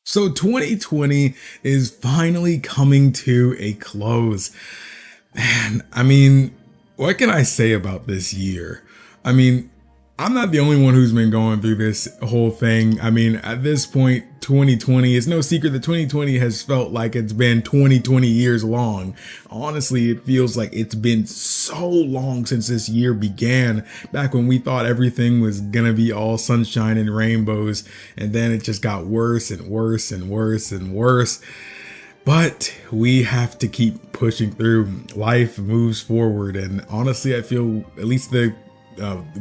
So 2020 is finally coming to a close. Man, what can I say about this year? I mean, I'm not the only one who's been going through this whole thing. At this point, 2020, it's no secret that 2020 has felt like it's been 20 years long. Honestly, it feels like it's been so long since this year began, back when we thought everything was gonna be all sunshine and rainbows, and then it just got worse and worse and worse and worse. But we have to keep pushing through. Life moves forward, and honestly, I feel at least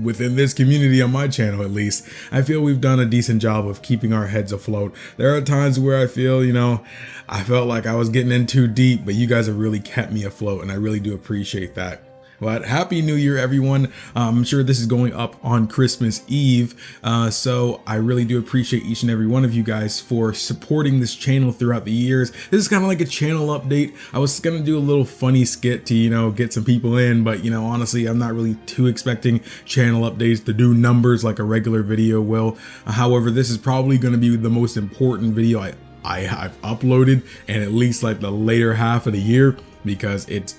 within this community on my channel, at least, I feel we've done a decent job of keeping our heads afloat. There are times where I feel, I felt like I was getting in too deep, but you guys have really kept me afloat, and I really do appreciate that. But Happy New Year, everyone. I'm sure this is going up on Christmas Eve, so I really do appreciate each and every one of you guys for supporting this channel throughout the years. This is kind of like a channel update. I was gonna do a little funny skit to, get some people in, but honestly, I'm not really too expecting channel updates to do numbers like a regular video will. However, this is probably going to be the most important video I've uploaded, and at least like the later half of the year, because it's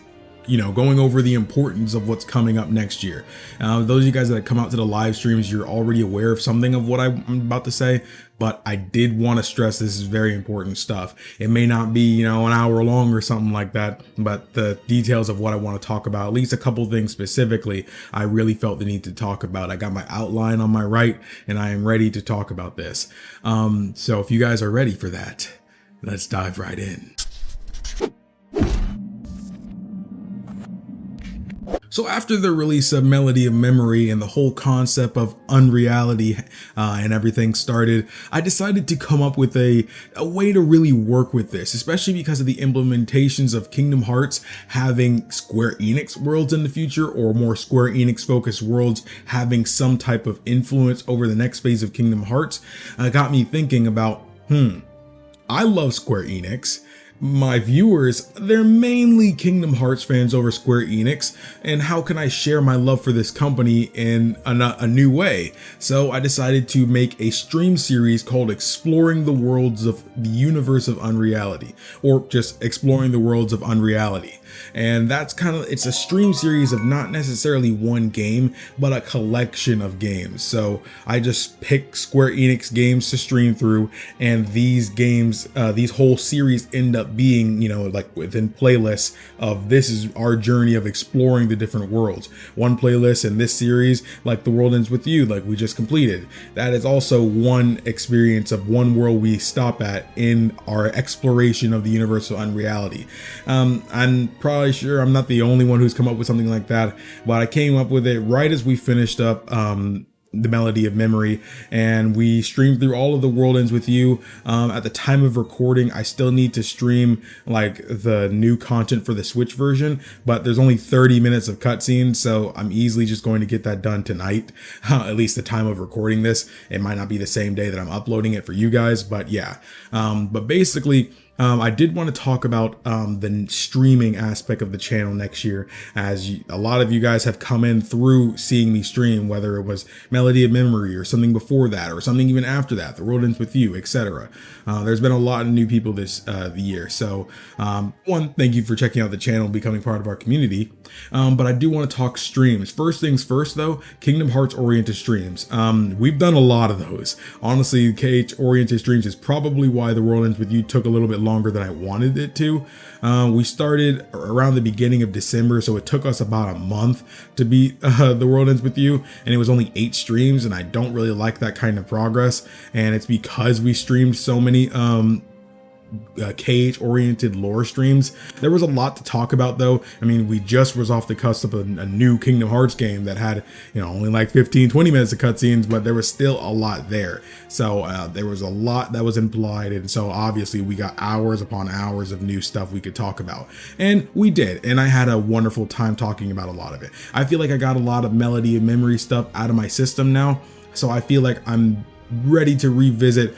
going over the importance of what's coming up next year. Those of you guys that come out to the live streams, you're already aware of something of what I'm about to say, but I did want to stress this is very important stuff. It may not be, an hour long or something like that, but the details of what I want to talk about, at least a couple things specifically, I really felt the need to talk about. I got my outline on my right, and I am ready to talk about this. So if you guys are ready for that, let's dive right in. So after the release of Melody of Memory and the whole concept of unreality and everything started, I decided to come up with a way to really work with this, especially because of the implementations of Kingdom Hearts having Square Enix worlds in the future, or more Square Enix focused worlds having some type of influence over the next phase of Kingdom Hearts. Got me thinking about, I love Square Enix. My viewers, they're mainly Kingdom Hearts fans over Square Enix, and how can I share my love for this company in a new way? So I decided to make a stream series called Exploring the Worlds of the Universe of Unreality, or just Exploring the Worlds of Unreality. And that's it's a stream series of not necessarily one game, but a collection of games. So I just pick Square Enix games to stream through, and these games, these whole series end up being, like within playlists of this is our journey of exploring the different worlds. One playlist in this series, like The World Ends With You, like we just completed, that is also one experience of one world we stop at in our exploration of the universe of unreality. I'm probably sure I'm not the only one who's come up with something like that, but I came up with it right as we finished up the Melody of Memory, and we streamed through all of The World Ends With You. At the time of recording, I still need to stream like the new content for the Switch version, but there's only 30 minutes of cutscenes, so I'm easily just going to get that done tonight. At least the time of recording this. It might not be the same day that I'm uploading it for you guys, but yeah. But basically, I did want to talk about the streaming aspect of the channel next year, as a lot of you guys have come in through seeing me stream, whether it was Melody of Memory or something before that, or something even after that, The World Ends With You, etc. There's been a lot of new people this the year. So one, thank you for checking out the channel, becoming part of our community. But I do want to talk streams. First things first though, Kingdom Hearts oriented streams. We've done a lot of those. Honestly, KH oriented streams is probably why The World Ends With You took a little bit longer than I wanted it to. We started around the beginning of December, so it took us about a month to beat The World Ends With You, and it was only 8 streams, and I don't really like that kind of progress, and it's because we streamed so many KH oriented lore streams. There was a lot to talk about though. We just was off the cusp of a new Kingdom Hearts game that had only like 15-20 minutes of cutscenes, but there was still a lot there. So there was a lot that was implied, and so obviously we got hours upon hours of new stuff we could talk about, and we did, and I had a wonderful time talking about a lot of it. I feel like I got a lot of Melody and Memory stuff out of my system now, so I feel like I'm ready to revisit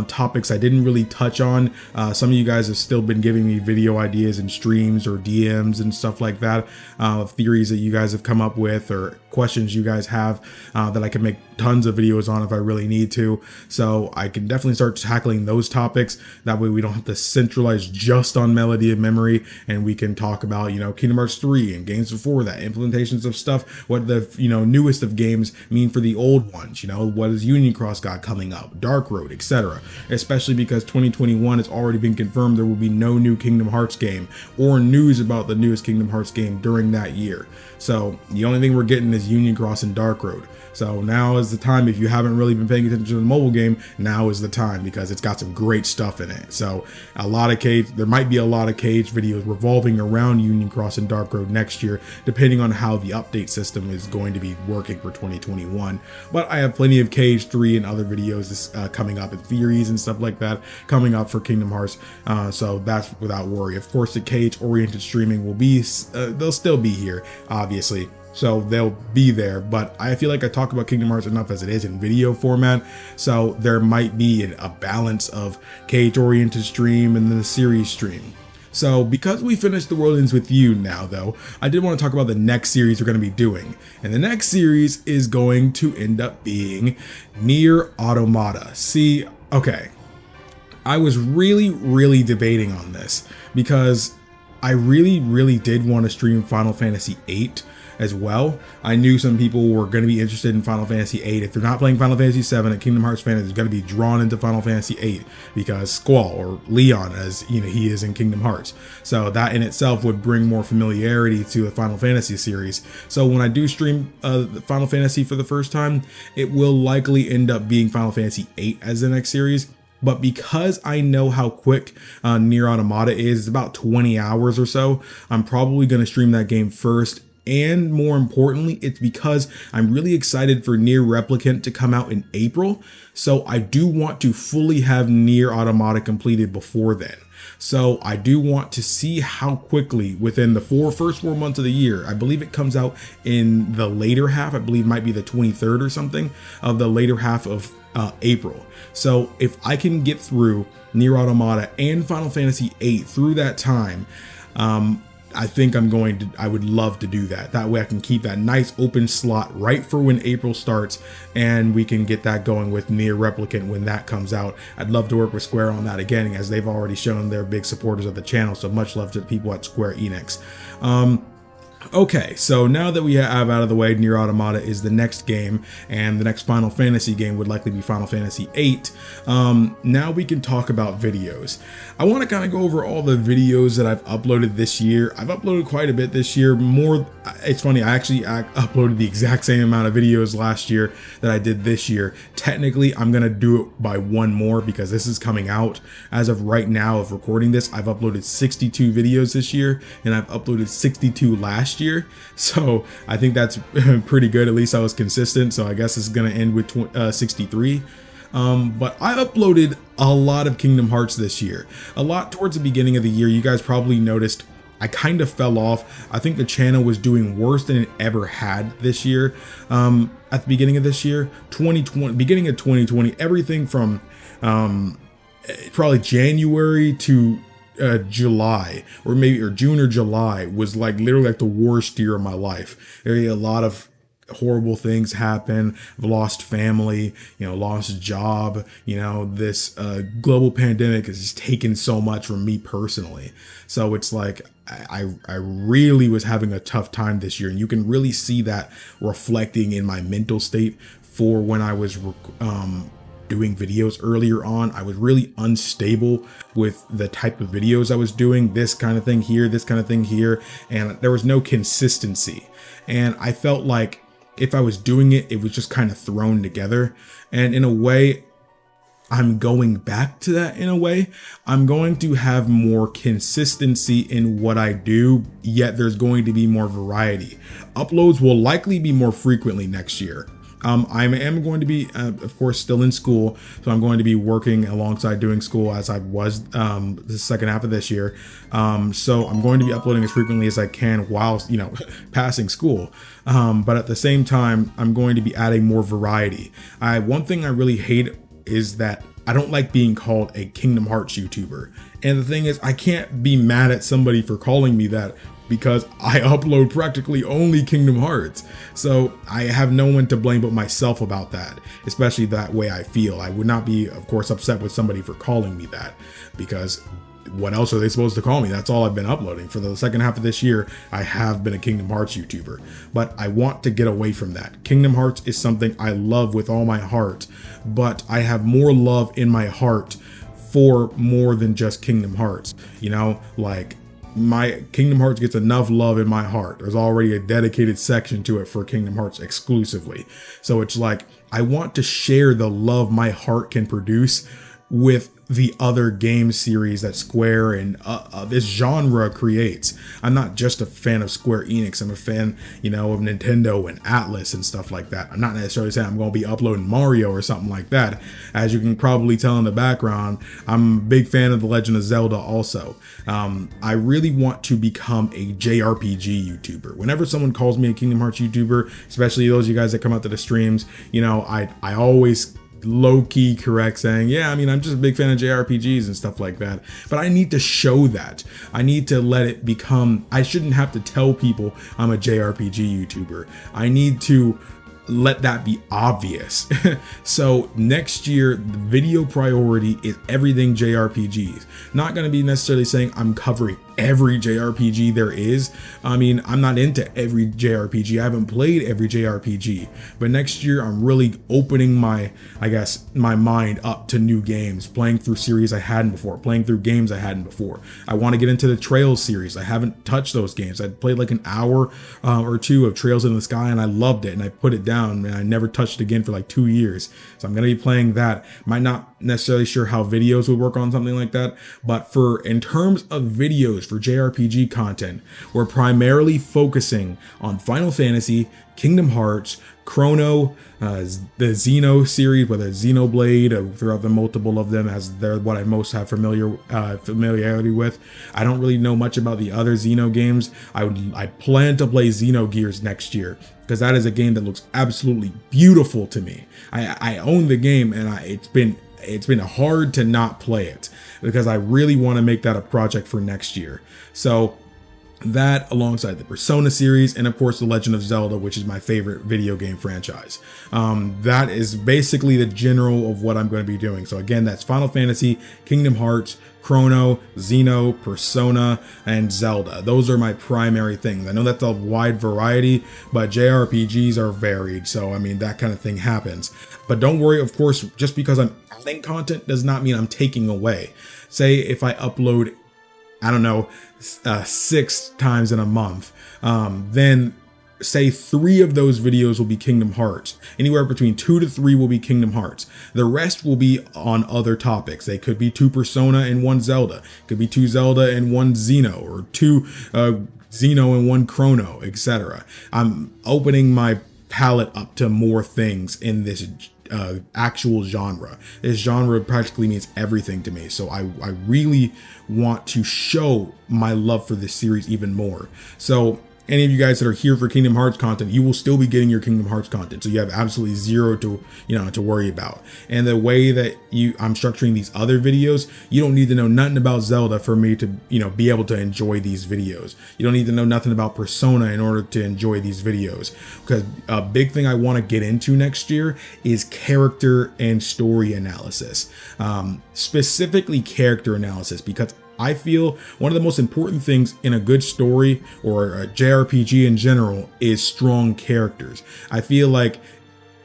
topics I didn't really touch on. Some of you guys have still been giving me video ideas and streams or DMs and stuff like that, of theories that you guys have come up with or questions you guys have that I can make tons of videos on if I really need to. So I can definitely start tackling those topics. That way we don't have to centralize just on Melody of Memory, and we can talk about, you know, Kingdom Hearts 3 and games before that, implementations of stuff, what the, you know, newest of games mean for the old ones, you know, what is Union Cross got coming up, Dark Road, etc. Especially because 2021 has already been confirmed there will be no new Kingdom Hearts game or news about the newest Kingdom Hearts game during that year. So the only thing we're getting is Union Cross and Dark Road. So now is the time. If you haven't really been paying attention to the mobile game, now is the time, because it's got some great stuff in it. So a lot of Cage, there might be a lot of Cage videos revolving around Union Cross and Dark Road next year, depending on how the update system is going to be working for 2021. But I have plenty of Cage 3 and other videos coming up, and theories and stuff like that coming up for Kingdom Hearts. So that's without worry. Of course, the Cage oriented streaming will be, they'll still be here, obviously. So they'll be there, but I feel like I talk about Kingdom Hearts enough as it is in video format. So there might be a balance of Cage oriented stream and then the series stream. So because we finished The World Ends With You now, though, I did want to talk about the next series we're going to be doing. And the next series is going to end up being Nier Automata. See, okay, I was really debating on this because I really did want to stream Final Fantasy VIII as well. I knew some people were going to be interested in Final Fantasy VIII. If they're not playing Final Fantasy VII, a Kingdom Hearts fan is going to be drawn into Final Fantasy VIII because Squall, or Leon as you know he is in Kingdom Hearts. So that in itself would bring more familiarity to the Final Fantasy series. So when I do stream Final Fantasy for the first time, it will likely end up being Final Fantasy VIII as the next series. But because I know how quick Nier Automata is, it's about 20 hours or so, I'm probably going to stream that game first. And more importantly, it's because I'm really excited for Nier Replicant to come out in April. So I do want to fully have Nier Automata completed before then. So I do want to see how quickly within the first 4 months of the year, I believe it comes out in the later half, I believe it might be the 23rd or something of the later half of April. So if I can get through Nier Automata and Final Fantasy VIII through that time, I think I would love to do that. That way I can keep that nice open slot right for when April starts, and we can get that going with Nier Replicant when that comes out. I'd love to work with Square on that again, as they've already shown they're big supporters of the channel. So much love to the people at Square Enix. Okay, so now that we have out of the way, Nier Automata is the next game, and the next Final Fantasy game would likely be Final Fantasy VIII. Now we can talk about videos. I want to kind of go over all the videos that I've uploaded this year. I've uploaded quite a bit this year, more. It's funny, I uploaded the exact same amount of videos last year that I did this year. Technically, I'm going to do it by one more because this is coming out. As of right now of recording this, I've uploaded 62 videos this year, and I've uploaded 62 last year. So I think that's pretty good. At least I was consistent. So I guess it's going to end with 63. But I uploaded a lot of Kingdom Hearts this year. A lot towards the beginning of the year. You guys probably noticed I kind of fell off. I think the channel was doing worse than it ever had this year. At the beginning of this year, beginning of 2020, everything from probably January to July, or June or July, was like literally like the worst year of my life. There were a lot of horrible things happen. I've lost family, lost job, this global pandemic has just taken so much from me personally. So it's like I really was having a tough time this year, and you can really see that reflecting in my mental state for when I was doing videos earlier on. I was really unstable with the type of videos I was doing, this kind of thing here, this kind of thing here, and there was no consistency. And I felt like if I was doing it, it was just kind of thrown together. And in a way, I'm going back to that. In a way, I'm going to have more consistency in what I do, yet there's going to be more variety. Uploads will likely be more frequently next year. I am going to be, of course, still in school, so I'm going to be working alongside doing school as I was the second half of this year. So I'm going to be uploading as frequently as I can while, passing school. But at the same time, I'm going to be adding more variety. One thing I really hate is that I don't like being called a Kingdom Hearts YouTuber. And the thing is, I can't be mad at somebody for calling me that because I upload practically only Kingdom Hearts. So I have no one to blame but myself about that, especially that way I feel. I would not be, of course, upset with somebody for calling me that, because what else are they supposed to call me? That's all I've been uploading. For the second half of this year, I have been a Kingdom Hearts YouTuber, but I want to get away from that. Kingdom Hearts is something I love with all my heart, but I have more love in my heart for more than just Kingdom Hearts. Like, my Kingdom Hearts gets enough love in my heart. There's already a dedicated section to it for Kingdom Hearts exclusively. So it's like, I want to share the love my heart can produce with the other game series that Square and this genre creates. I'm not just a fan of Square Enix. I'm a fan, of Nintendo and Atlas and stuff like that. I'm not necessarily saying I'm going to be uploading Mario or something like that. As you can probably tell in the background, I'm a big fan of The Legend of Zelda also. I really want to become a JRPG YouTuber. Whenever someone calls me a Kingdom Hearts YouTuber, especially those of you guys that come out to the streams, I always low-key correct saying, yeah, I'm just a big fan of JRPGs and stuff like that. But I need to show that. I need to let it become, I shouldn't have to tell people I'm a JRPG YouTuber. I need to let that be obvious. So next year, the video priority is everything JRPGs. Not going to be necessarily saying I'm covering every JRPG there is. I'm not into every JRPG. I haven't played every JRPG, but next year I'm really opening my mind up to new games, playing through series I hadn't before, playing through games I hadn't before. I want to get into the Trails series. I haven't touched those games. I played like an hour or two of Trails in the Sky and I loved it, and I put it down and I never touched it again for like 2 years. So I'm going to be playing that. Might not necessarily sure how videos would work on something like that, but in terms of videos for JRPG content, we're primarily focusing on Final Fantasy, Kingdom Hearts, Chrono, the Xeno series, whether it's Xenoblade or throughout the multiple of them, as they're what I most have familiarity with. I don't really know much about the other Xeno games. I plan to play Xenogears next year, because that is a game that looks absolutely beautiful to me. I own the game, and it's been hard to not play it, because I really want to make that a project for next year. So that, alongside the Persona series, and of course The Legend of Zelda, which is my favorite video game franchise. That is basically the general of what I'm going to be doing. So again, that's Final Fantasy, Kingdom Hearts, Chrono, Xeno, Persona, and Zelda. Those are my primary things. I know that's a wide variety, but JRPGs are varied, so that kind of thing happens. But don't worry, of course, just because I'm adding content does not mean I'm taking away. Say if I upload, 6 times in a month, then say 3 of those videos will be Kingdom Hearts. Anywhere between 2 to 3 will be Kingdom Hearts. The rest will be on other topics. They could be 2 Persona and 1 Zelda. It could be 2 Zelda and 1 Xeno, or 2 Xeno and 1 Chrono, etc. I'm opening my palette up to more things in this actual genre. This genre practically means everything to me, so I really want to show my love for this series even more. So any of you guys that are here for Kingdom Hearts content, you will still be getting your Kingdom Hearts content, so you have absolutely zero to worry about. And the way that I'm structuring these other videos, you don't need to know nothing about Zelda for me to be able to enjoy these videos. You don't need to know nothing about Persona in order to enjoy these videos, because a big thing I want to get into next year is character and story analysis, specifically character analysis, because I feel one of the most important things in a good story, or a JRPG in general, is strong characters. I feel like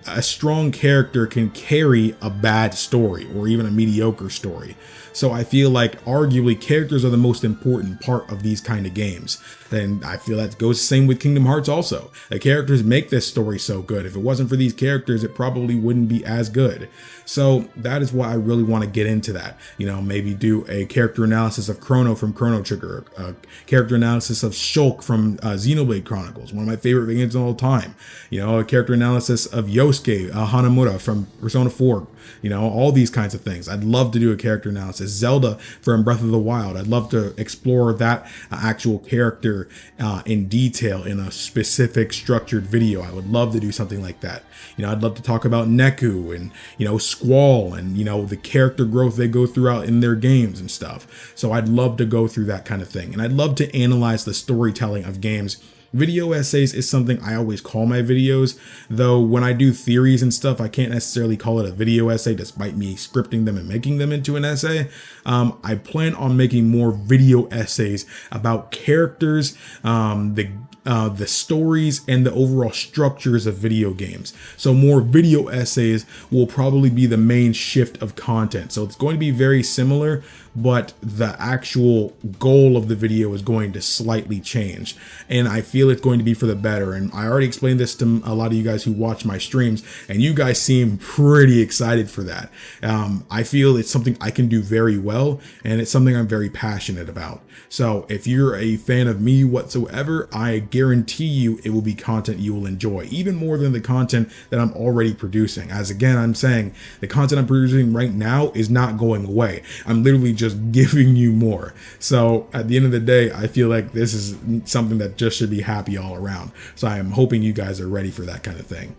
a strong character can carry a bad story, or even a mediocre story. So I feel like arguably characters are the most important part of these kind of games. And I feel that goes the same with Kingdom Hearts also. The characters make this story so good. If it wasn't for these characters, it probably wouldn't be as good. So that is why I really want to get into that. You know, maybe do a character analysis of Chrono from Chrono Trigger, a character analysis of Shulk from Xenoblade Chronicles, one of my favorite games of all time. You know, a character analysis of Yosuke Hanamura from Persona 4. You know, all these kinds of things. I'd love to do a character analysis. Zelda from Breath of the Wild. I'd love to explore that actual character in detail in a specific structured video. I would love to do something like that. You know, I'd love to talk about Neku and, you know, Squall and, you know, the character growth they go throughout in their games and stuff. So I'd love to go through that kind of thing. And I'd love to analyze the storytelling of games. Video essays is something I always call my videos, though when I do theories and stuff, I can't necessarily call it a video essay despite me scripting them and making them into an essay. I plan on making more video essays about characters, the stories, and the overall structures of video games. So more video essays will probably be the main shift of content. So it's going to be very similar, but the actual goal of the video is going to slightly change. And I feel it's going to be for the better. And I already explained this to a lot of you guys who watch my streams, and you guys seem pretty excited for that. I feel it's something I can do very well, and it's something I'm very passionate about. So if you're a fan of me whatsoever, I guarantee you it will be content you will enjoy, even more than the content that I'm already producing. As again, I'm saying the content I'm producing right now is not going away. I'm literally just giving you more. So at the end of the day, I feel like this is something that just should be happy all around. So I am hoping you guys are ready for that kind of thing.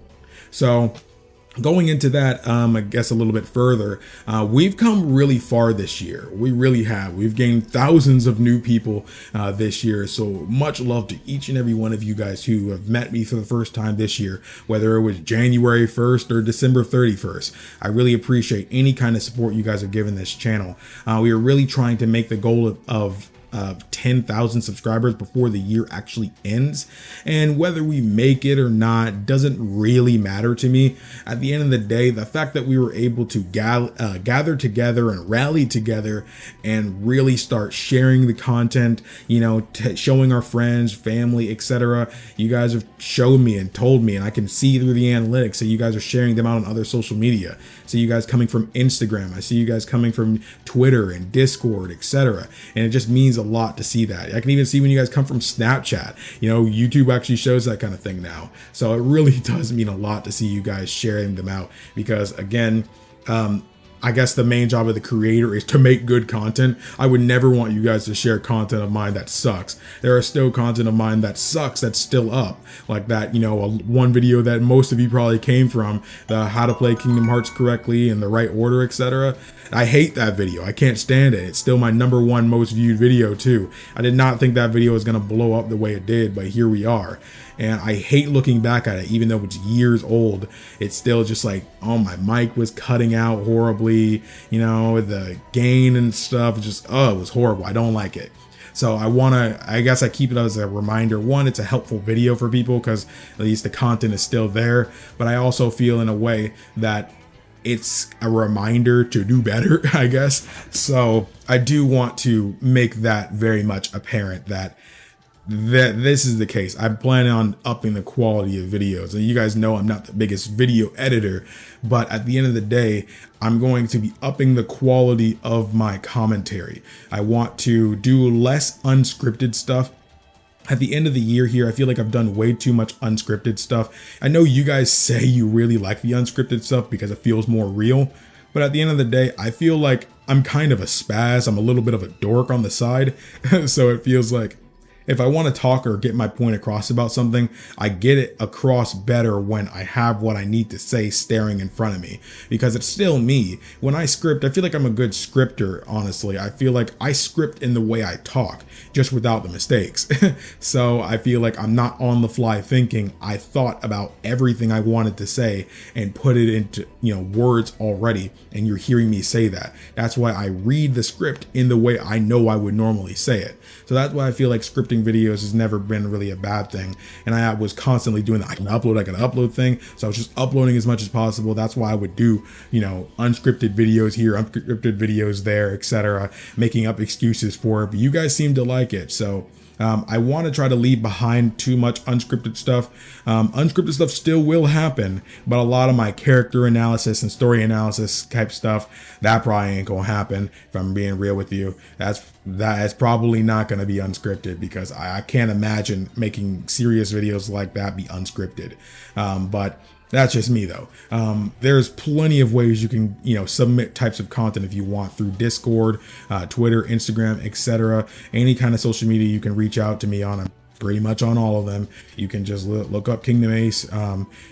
So going into that, I guess a little bit further, we've come really far this year. We really have. We've gained thousands of new people this year. So much love to each and every one of you guys who have met me for the first time this year, whether it was January 1st or December 31st. I really appreciate any kind of support you guys have given this channel. We are really trying to make the goal of 10,000 subscribers before the year actually ends, and whether we make it or not doesn't really matter to me. At the end of the day, the fact that we were able to gather together and rally together and really start sharing the content, you know, showing our friends, family, etc. You guys have shown me and told me, and I can see through the analytics that you guys are sharing them out on other social media. I see you guys coming from Instagram, I see you guys coming from Twitter and Discord, etc. And it just means a lot to see that. I can even see when you guys come from Snapchat. You know, YouTube actually shows that kind of thing now. So it really does mean a lot to see you guys sharing them out, because again, I guess the main job of the creator is to make good content. I would never want you guys to share content of mine that sucks. There are still content of mine that sucks that's still up, like that, you know, one video that most of you probably came from, the how to play Kingdom Hearts correctly in the right order, etc. I hate that video. I can't stand it. It's still my #1 most viewed video too. I did not think that video was gonna blow up the way it did, but here we are. And I hate looking back at it, even though it's years old. It's still just like, oh, my mic was cutting out horribly, you know, the gain and stuff, just, oh, it was horrible. I don't like it. So I guess I keep it as a reminder. One, it's a helpful video for people because at least the content is still there. But I also feel in a way that it's a reminder to do better, I guess. So I do want to make that very much apparent that this is the case. I'm planning on upping the quality of videos. And you guys know I'm not the biggest video editor, but at the end of the day, I'm going to be upping the quality of my commentary. I want to do less unscripted stuff. At the end of the year here, I feel like I've done way too much unscripted stuff. I know you guys say you really like the unscripted stuff because it feels more real, but at the end of the day, I feel like I'm kind of a spaz. I'm a little bit of a dork on the side. So it feels like if I want to talk or get my point across about something, I get it across better when I have what I need to say staring in front of me, because it's still me. When I script, I feel like I'm a good scripter, honestly. I feel like I script in the way I talk, just without the mistakes. So I feel like I'm not on the fly thinking. I thought about everything I wanted to say and put it into, you know, words already, and you're hearing me say that. That's why I read the script in the way I know I would normally say it. So that's why I feel like scripting unscripting videos has never been really a bad thing. And I was constantly doing the I can upload thing. So I was just uploading as much as possible. That's why I would do, unscripted videos here, unscripted videos there, etc., making up excuses for it. But you guys seem to like it. So I want to try to leave behind too much unscripted stuff. Unscripted stuff still will happen, but a lot of my character analysis and story analysis type stuff, that probably ain't gonna happen. If I'm being real with you, that is probably not gonna be unscripted, because I can't imagine making serious videos like that be unscripted. But that's just me though. There's plenty of ways you can, submit types of content if you want, through Discord, Twitter, Instagram, etc. Any kind of social media you can reach out to me on. I'm pretty much on all of them. You can just look up KingdomAce,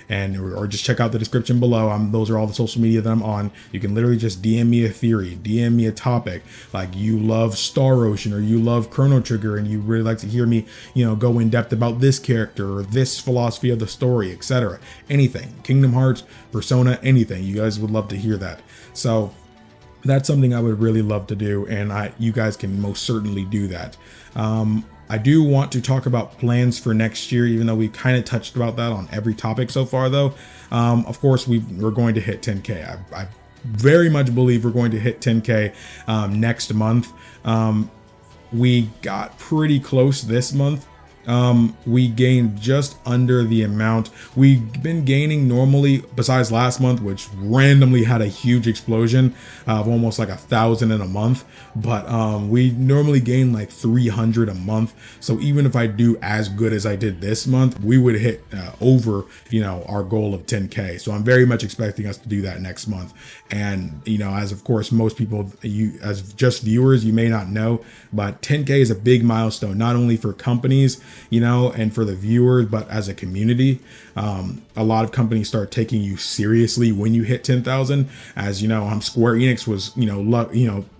or just check out the description below. Those are all the social media that I'm on. You can literally just DM me a theory, DM me a topic, like you love Star Ocean or you love Chrono Trigger and you really like to hear me, go in depth about this character or this philosophy of the story, etc. Anything, Kingdom Hearts, Persona, anything. You guys would love to hear that. So that's something I would really love to do, and you guys can most certainly do that. I do want to talk about plans for next year, even though we kind of touched about that on every topic so far, though. Of course, we're going to hit 10K. I very much believe we're going to hit 10K next month. We got pretty close this month. We gained just under the amount we've been gaining normally, besides last month, which randomly had a huge explosion of almost like 1,000 in a month. But we normally gain like 300 a month. So even if I do as good as I did this month, we would hit over, our goal of 10K. So I'm very much expecting us to do that next month. And, as of course, most people, as just viewers, you may not know, but 10K is a big milestone, not only for companies, and for the viewers, but as a community. A lot of companies start taking you seriously when you hit 10,000. As Square Enix was,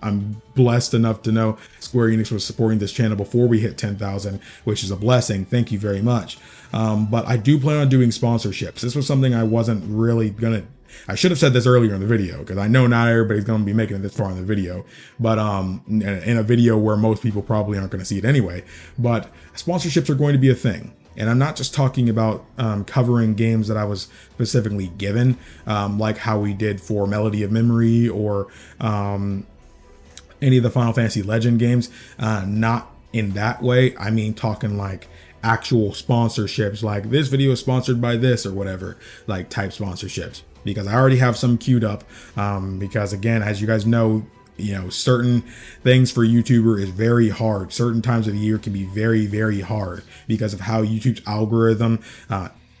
I'm blessed enough to know Square Enix was supporting this channel before we hit 10,000, which is a blessing. Thank you very much. But I do plan on doing sponsorships. This was something I wasn't really I should have said this earlier in the video, because I know not everybody's going to be making it this far in the video, but in a video where most people probably aren't going to see it anyway. But sponsorships are going to be a thing. And I'm not just talking about covering games that I was specifically given, like how we did for Melody of Memory or any of the Final Fantasy Legend games. Not in that way. I mean, talking like actual sponsorships, like this video is sponsored by this or whatever, like type sponsorships. Because I already have some queued up, because again, as you guys know, certain things for YouTuber is very hard. Certain times of the year can be very, very hard because of how YouTube's algorithm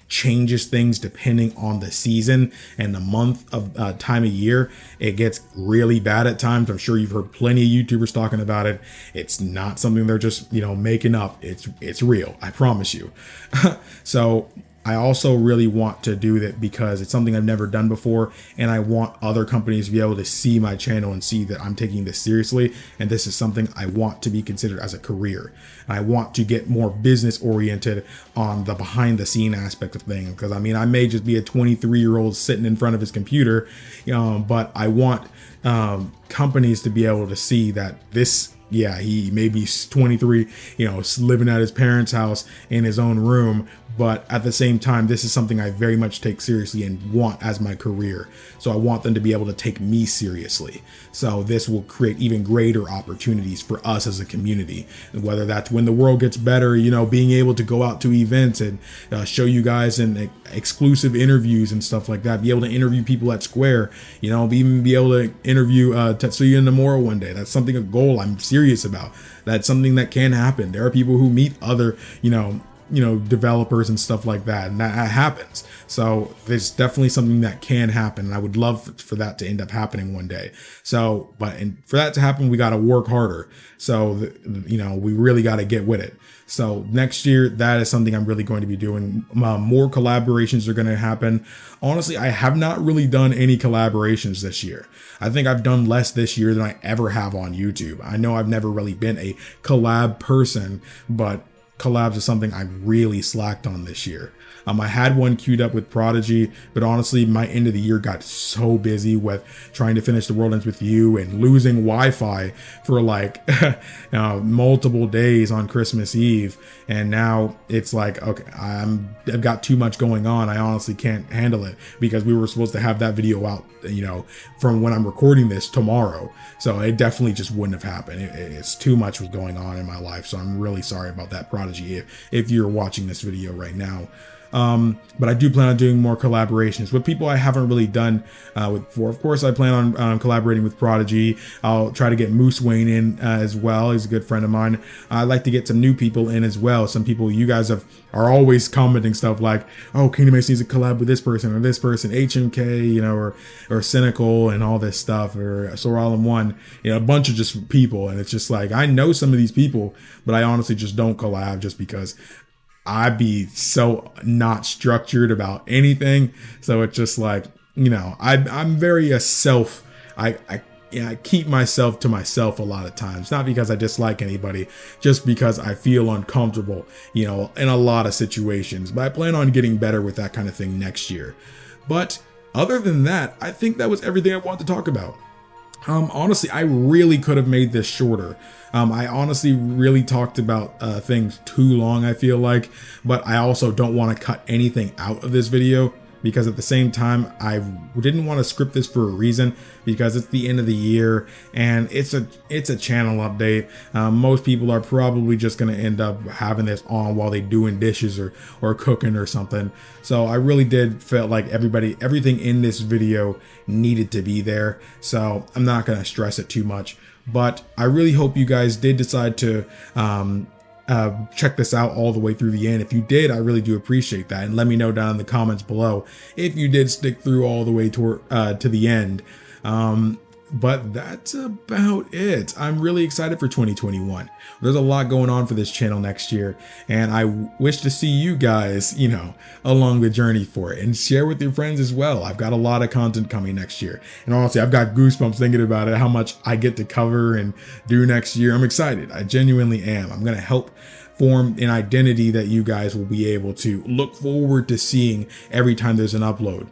changes things depending on the season and the month of time of year. It gets really bad at times. I'm sure you've heard plenty of YouTubers talking about it. It's not something they're just, making up. It's real. I promise you. So I also really want to do that because it's something I've never done before, and I want other companies to be able to see my channel and see that I'm taking this seriously, and this is something I want to be considered as a career. I want to get more business oriented on the behind the scene aspect of things, because I may just be a 23-year-old sitting in front of his computer, but I want companies to be able to see that this, he may be 23, living at his parents' house in his own room, but at the same time, this is something I very much take seriously and want as my career. So I want them to be able to take me seriously. So this will create even greater opportunities for us as a community, whether that's when the world gets better, being able to go out to events and show you guys in exclusive interviews and stuff like that, be able to interview people at Square, even be able to interview Tetsuya Nomura one day. That's something, a goal I'm serious about. That's something that can happen. There are people who meet other, developers and stuff like that, and that happens. So there's definitely something that can happen, and I would love for that to end up happening one day. So, for that to happen, we got to work harder. So, we really got to get with it. So next year, that is something I'm really going to be doing. More collaborations are going to happen. Honestly, I have not really done any collaborations this year. I think I've done less this year than I ever have on YouTube. I know I've never really been a collab person, but collabs is something I really slacked on this year. I had one queued up with Prodigy, but honestly, my end of the year got so busy with trying to finish The World Ends With You and losing Wi-Fi for like multiple days on Christmas Eve. And now it's like, okay, I've got too much going on. I honestly can't handle it, because we were supposed to have that video out, from when I'm recording this tomorrow. So it definitely just wouldn't have happened. It's too much was going on in my life. So I'm really sorry about that, Prodigy, if you're watching this video right now. But I do plan on doing more collaborations with people I haven't really done with before. Of course, I plan on collaborating with Prodigy. I'll try to get Moose Wayne in as well. He's a good friend of mine. I'd like to get some new people in as well. Some people you guys are always commenting stuff like, oh, KingdomAce needs to collab with this person or this person, HMK, or Cynical and all this stuff, or Sora All in One, a bunch of just people. And it's just like, I know some of these people, but I honestly just don't collab just because I'd be so not structured about anything. So it's just like, I'm very I keep myself to myself a lot of times, not because I dislike anybody, just because I feel uncomfortable, in a lot of situations. But I plan on getting better with that kind of thing next year. But other than that, I think that was everything I wanted to talk about. Honestly, I really could have made this shorter. I honestly really talked about things too long, I feel like, but I also don't want to cut anything out of this video, because at the same time, I didn't want to script this for a reason, because it's the end of the year and it's a channel update. Most people are probably just going to end up having this on while they're doing dishes or cooking or something. So I really did feel like everything in this video needed to be there. So I'm not going to stress it too much, but I really hope you guys did decide to check this out all the way through the end. If you did, I really do appreciate that, and let me know down in the comments below if you did stick through all the way to the end. But that's about it. I'm really excited for 2021. There's a lot going on for this channel next year, and I wish to see you guys, along the journey for it, and share with your friends as well. I've got a lot of content coming next year, and honestly, I've got goosebumps thinking about it, how much I get to cover and do next year. I'm excited. I genuinely am. I'm going to help form an identity that you guys will be able to look forward to seeing every time there's an upload,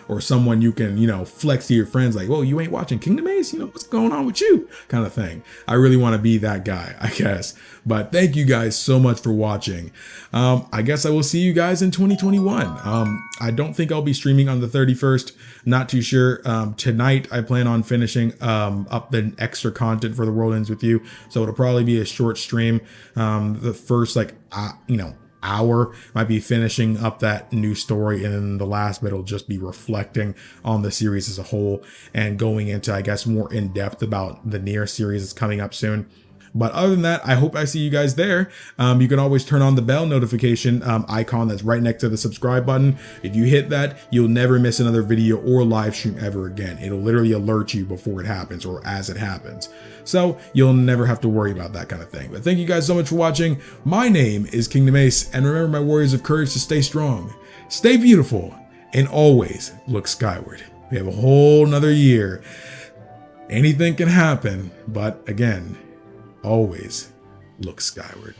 or someone you can, flex to your friends like, well, you ain't watching KingdomAce, what's going on with you, kind of thing. I really want to be that guy, I guess. But thank you guys so much for watching. I guess I will see you guys in 2021. I don't think I'll be streaming on the 31st. Not too sure. Tonight, I plan on finishing up the extra content for The World Ends With You. So it'll probably be a short stream. The first, hour might be finishing up that new story, and then the last bit will just be reflecting on the series as a whole and going into, I guess, more in depth about the Nier series that's coming up soon. But other than that, I hope I see you guys there. You can always turn on the bell notification icon that's right next to the subscribe button. If you hit that, you'll never miss another video or live stream ever again. It'll literally alert you before it happens or as it happens. So you'll never have to worry about that kind of thing. But thank you guys so much for watching. My name is KingdomAce, and remember, my warriors of courage, to stay strong, stay beautiful, and always look skyward. We have a whole nother year. Anything can happen, but again, always look skyward.